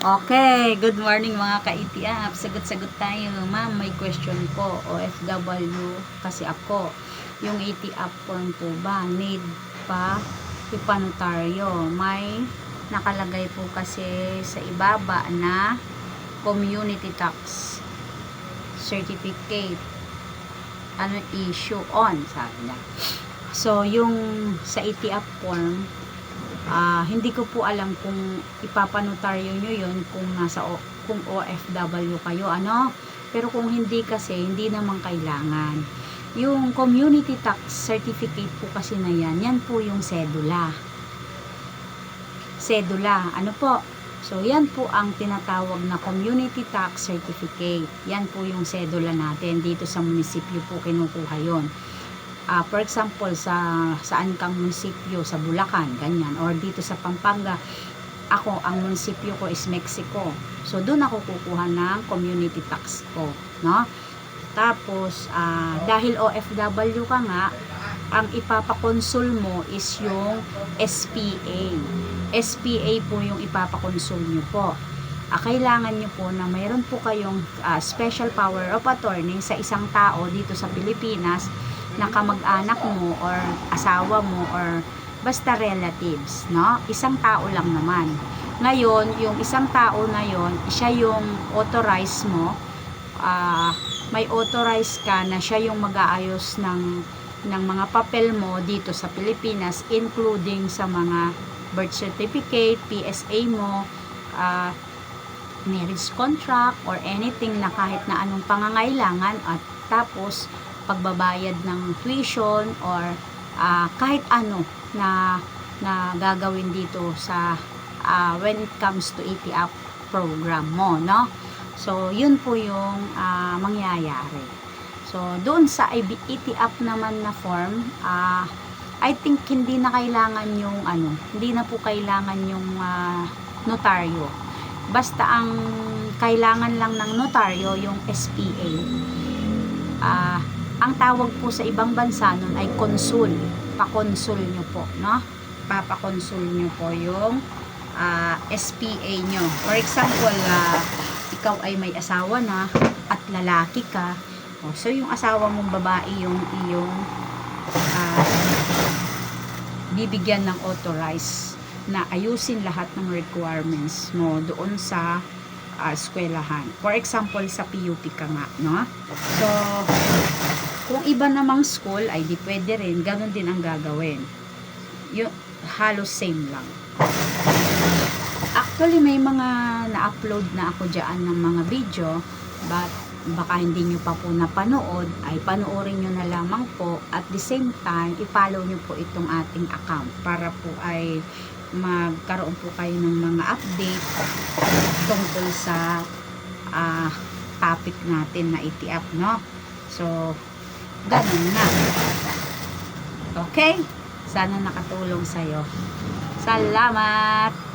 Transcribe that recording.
Okay, good morning mga ka-ETF. Sagot-sagot tayo. Ma'am, may question po. OFW kasi ako. Yung ETF form po ba, need pa ipanotaryo? May nakalagay po kasi sa ibaba na community tax certificate. Ano issue on, sabi niya. So, yung sa ETF form, hindi ko po alam kung ipapanotaryo nyo yun kung kung OFW kayo, ano, pero kung hindi kasi, hindi naman kailangan. Yung community tax certificate po kasi na yan po yung sedula, ano po. So yan po ang tinatawag na community tax certificate. Yan po yung sedula natin dito sa munisipyo po kinukuha yon. For example, saan kang munisipyo, sa Bulacan, ganyan, or dito sa Pampanga, ang munisipyo ko is Mexico. So, doon ako kukuha ng community tax ko, no? Tapos, dahil OFW ka nga, ang ipapakonsul mo is yung SPA. SPA po yung ipapakonsul nyo po. Kailangan nyo po na mayroon po kayong special power of attorney sa isang tao dito sa Pilipinas na kamag-anak mo or asawa mo or basta relatives, no? Isang tao lang naman. Ngayon, yung isang tao na yon, siya yung authorize mo, may authorize ka na siya yung mag-aayos ng mga papel mo dito sa Pilipinas, including sa mga birth certificate, PSA mo, marriage contract, or anything na kahit na anong pangangailangan, at tapos pagbabayad ng tuition or kahit ano na gagawin dito sa when it comes to ETF program mo, no? So, yun po yung mangyayari. So, doon sa ETF naman na form, I think hindi na kailangan yung hindi na po kailangan yung notaryo. Basta ang kailangan lang ng notaryo yung SPA. Ang tawag po sa ibang bansa nun ay konsul. Pa-konsul nyo po, no? Papakonsul nyo po yung SPA nyo. For example, ikaw ay may asawa na at lalaki ka. So, yung asawa mong babae yung iyong bibigyan ng authorize na ayusin lahat ng requirements mo doon sa eskwelahan. For example, sa PUP ka nga, no? So, kung iba namang school, ay di pwede rin. Ganon din ang gagawin. Yung halos same lang. Actually, may mga na-upload na ako dyan ng mga video, but baka hindi nyo pa po napanood, ay panoorin nyo na lamang po. At the same time, i-follow nyo po itong ating account para po ay magkaroon po kayo ng mga update tungkol sa topic natin na ETF, no? So, ganun na. Okay? Sana nakatulong sa'yo. Salamat!